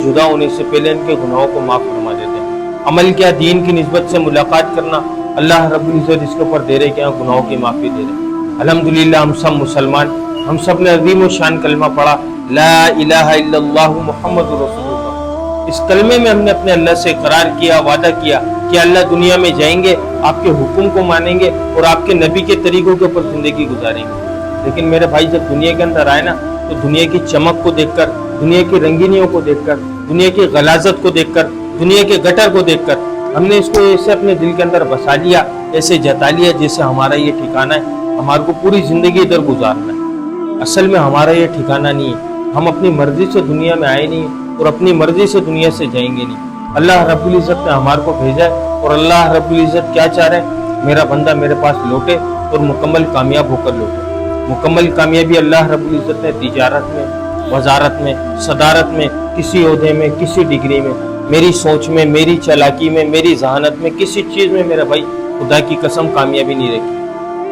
جدا ہونے سے پہلے ان کے گناہوں کو معاف فرما دیتے ہیں۔ عمل کیا؟ دین کی نسبت سے ملاقات کرنا، اللہ رب العزت اس کے اوپر دے رہے کہ گناہوں کی معافی دے رہے۔ الحمدللہ ہم سب مسلمان، ہم سب نے عظیم و شان کلمہ پڑھا، لا الہ الا اللہ محمد رسول اللہ۔ اس کلمے میں ہم نے اپنے اللہ سے اقرار کیا، وعدہ کیا کہ اللہ دنیا میں جائیں گے، آپ کے حکم کو مانیں گے اور آپ کے نبی کے طریقوں کے اوپر زندگی گزاریں گے۔ لیکن میرے بھائی جب دنیا کے اندر آئے نا تو دنیا کی چمک کو دیکھ کر، دنیا کی رنگینیوں کو دیکھ کر، دنیا کی غلاظت کو دیکھ کر، دنیا کے گٹر کو دیکھ کر ہم نے اس کو ایسے اپنے دل کے اندر بسا لیا، ایسے جتا لیا جیسے ہمارا یہ ٹھکانہ ہے، ہمارے کو پوری زندگی ادھر گزارنا ہے۔ اصل میں ہمارا یہ ٹھکانہ نہیں ہے، ہم اپنی مرضی سے دنیا میں آئے نہیں اور اپنی مرضی سے دنیا سے جائیں گے نہیں۔ اللہ رب العزت نے ہمارے کو بھیجا ہے اور اللہ رب العزت کیا چاہ رہے ہیں؟ میرا بندہ میرے پاس لوٹے اور مکمل کامیاب ہو کر لوٹے۔ مکمل کامیابی اللہ رب العزت نے تجارت میں، وزارت میں، صدارت میں، کسی عہدے میں، کسی ڈگری میں، میری سوچ میں، میری چالاکی میں، میری ذہانت میں، کسی چیز میں میرا بھائی خدا کی قسم کامیابی نہیں رکھی۔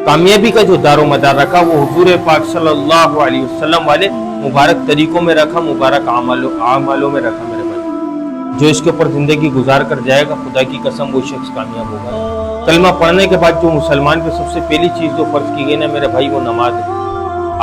کامیابی کا جو دار و مدار رکھا وہ حضور پاک صلی اللہ علیہ وسلم والے مبارک طریقوں میں رکھا، مبارک اعمالوں میں رکھا میرے بھائی۔ جو اس کے اوپر زندگی گزار کر جائے گا خدا کی قسم وہ شخص کامیاب ہوگا۔ کلمہ پڑھنے کے بعد جو مسلمان پہ سب سے پہلی چیز جو فرض کی گئی نا میرے بھائی وہ نماز ہے۔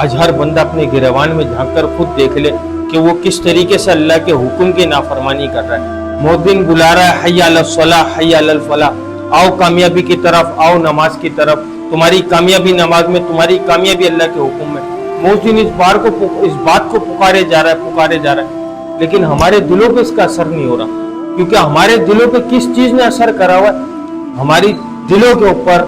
آج ہر بندہ اپنے گریوان میں جھانک کر خود دیکھ لے کہ وہ کس طریقے سے اللہ کے حکم کی نافرمانی کر رہا ہے۔ مؤذن بلا رہا ہے حی علی الصلاۃ حی علی الفلاح، آؤ کامیابی کی طرف، آؤ نماز کی طرف، تمہاری کامیابی نماز میں، تمہاری کامیابی اللہ کے حکم میں۔ مؤذن اس بات کو پکارے جا رہا ہے لیکن ہمارے دلوں پہ اس کا اثر نہیں ہو رہا، کیونکہ ہمارے دلوں پہ کس چیز نے اثر کرا ہوا ہے؟ ہماری دلوں کے اوپر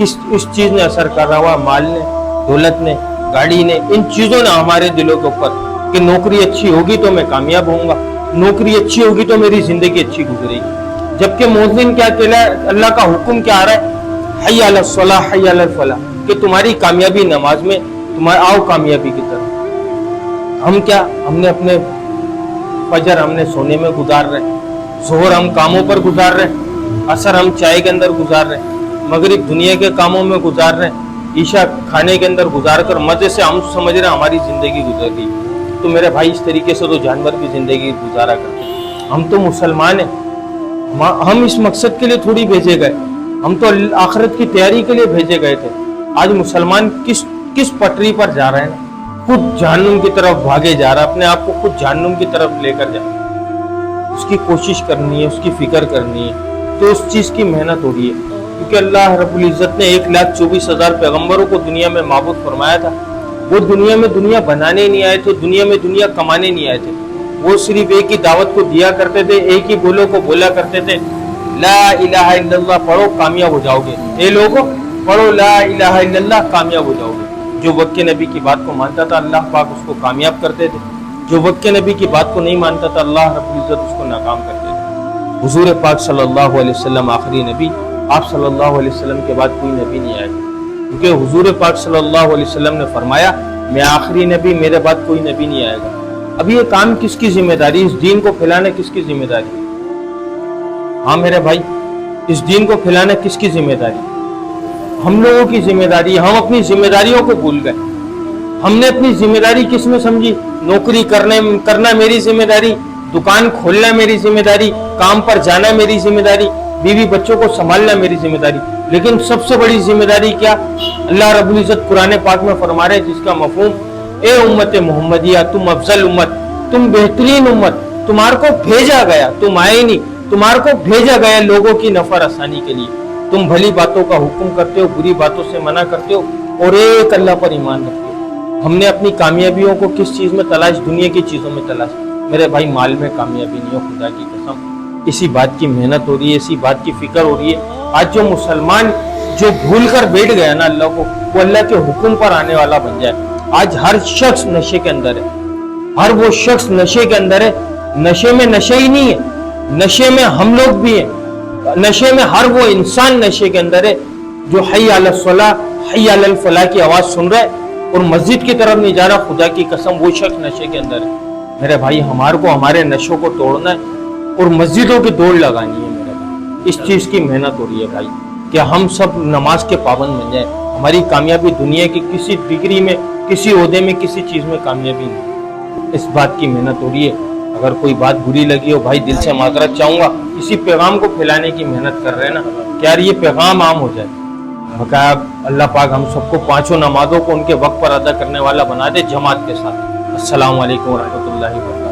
اس چیز نے اثر کر رہا ہوا، مال نے، دولت نے، گاڑی نے، ان چیزوں نے ہمارے دلوں کے اوپر کہ نوکری اچھی ہوگی تو میں کامیاب ہوں گا، نوکری اچھی ہوگی تو میری زندگی اچھی گزرے گی۔ جبکہ مؤذن کیا کہلا ہے؟ اللہ کا حکم کیا آ رہا ہے؟ حی علی الصلاۃ حی علی الفلاح، کہ تمہاری کامیابی نماز میں، آؤ کامیابی کی طرف۔ ہم نے اپنے فجر ہم نے سونے میں گزار رہے، ظہر ہم کاموں پر گزار رہے، عصر ہم چائے کے اندر گزار رہے، مغرب دنیا کے کاموں میں گزار رہے، عشاء کھانے کے اندر گزار کر مزے سے ہم سمجھ رہے ہیں ہماری زندگی گزر گئی۔ تو میرے بھائی اس طریقے سے تو جانور کی زندگی گزارا کرتے ہیں۔ ہم تو مسلمان ہیں، ہم اس مقصد کے لیے تھوڑی بھیجے گئے، ہم تو آخرت کی تیاری کے لیے بھیجے گئے تھے۔ آج مسلمان کس پٹری پر جا رہے ہیں؟ خود جہنم کی طرف بھاگے جا رہا ہے، اپنے آپ کو خود جہنم کی طرف لے کر جا رہا ہے۔ اس کی کوشش کرنی ہے، اس کی فکر کرنی ہے، تو اس چیز کی محنت ہو رہی ہے، کیونکہ اللہ رب العزت نے 1,24,000 پیغمبروں کو دنیا میں معبود فرمایا تھا۔ وہ دنیا میں دنیا بنانے نہیں آئے تھے، دنیا میں دنیا کمانے نہیں آئے تھے، وہ صرف ایک ہی دعوت کو دیا کرتے تھے، ایک ہی بولو کو بولا کرتے تھے، لا الہ الا اللہ پڑھو کامیاب ہو جاؤ گے، اے لوگو پڑھو لا الہ الا اللہ کامیاب ہو جاؤ گے۔ جو وقت کے نبی کی بات کو مانتا تھا اللہ پاک اس کو کامیاب کرتے تھے، جو وقت کے نبی کی بات کو نہیں مانتا تھا اللہ رب العزت اس کو ناکام کرتے تھے۔ حضور پاک صلی اللہ علیہ وسلم آخری نبی، آپ صلی اللہ علیہ وسلم کے بعد کوئی نبی نہیں آئے، کیونکہ حضور پاک صلی اللہ علیہ وسلم نے فرمایا میں آخری نبی، میرے بعد کوئی نبی نہیں آئے گا۔ اب یہ کام کس کی ذمہ داری؟ اس دین کو پھیلانا کس کی ذمہ داری؟ ہاں میرے بھائی، اس دین کو پھیلانا کس کی ذمہ داری؟ ہم لوگوں کی ذمہ داری۔ ہم اپنی ذمہ داریوں کو بھول گئے۔ ہم نے اپنی ذمہ داری کس میں سمجھی؟ نوکری کرنا میری ذمہ داری، دکان کھولنا میری ذمہ داری، کام پر جانا میری ذمہ داری، بیوی بچوں کو سنبھالنا میری ذمہ داری۔ لیکن سب سے بڑی ذمہ داری کیا؟ اللہ رب العزت قرآن پاک میں فرما رہے جس کا مفہوم اے امت محمدیہ تم افضل امت، تم بہترین امت، تمہارے کو بھیجا گیا، تم آئے نہیں، تمہارے کو بھیجا گیا لوگوں کی نفع رسانی کے لیے۔ تم بھلی باتوں کا حکم کرتے ہو، بری باتوں سے منع کرتے ہو اور ایک اللہ پر ایمان رکھتے ہو۔ ہم نے اپنی کامیابیوں کو کس چیز میں تلاش؟ دنیا کی چیزوں میں تلاش۔ میرے بھائی مال میں کامیابی نہیں ہو، خدا کی قسم اسی بات کی محنت ہو رہی ہے، اسی بات کی فکر ہو رہی ہے۔ آج جو مسلمان جو بھول کر بیٹھ گیا نا اللہ کو، وہ اللہ کے حکم پر آنے والا بن جائے۔ آج ہر شخص نشے کے اندر ہے، ہر وہ شخص نشے کے اندر ہے۔ نشے میں نشے ہی نہیں ہے، نشے میں ہم لوگ بھی ہیں، نشے میں ہر وہ انسان نشے کے اندر ہے جو حی علی الصلاۃ حی علی الفلاح کی آواز سن رہا ہے اور مسجد کی طرف نہیں جا رہا، خدا کی قسم وہ شخص نشے کے اندر ہے۔ میرے بھائی ہمارے کو ہمارے نشوں کو توڑنا ہے اور مسجدوں کی دوڑ لگانی ہے۔ میرے بھائی اس چیز کی محنت ہو رہی ہے بھائی کہ ہم سب نماز کے پابند بن جائیں۔ ہماری کامیابی دنیا کی کسی ڈگری میں، کسی عہدے میں، کسی چیز میں کامیابی نہیں، اس بات کی محنت ہو رہی ہے۔ اگر کوئی بات بری لگی ہو بھائی دل سے معذرت چاہوں گا. اسی پیغام کو پھیلانے کی محنت کر رہے ہیں نا کہ یار یہ پیغام عام ہو جائے. بقایا اللہ پاک ہم سب کو پانچوں نمازوں کو ان کے وقت پر ادا کرنے والا بنا دے جماعت کے ساتھ. السلام علیکم ورحمۃ اللہ وبرکاتہ.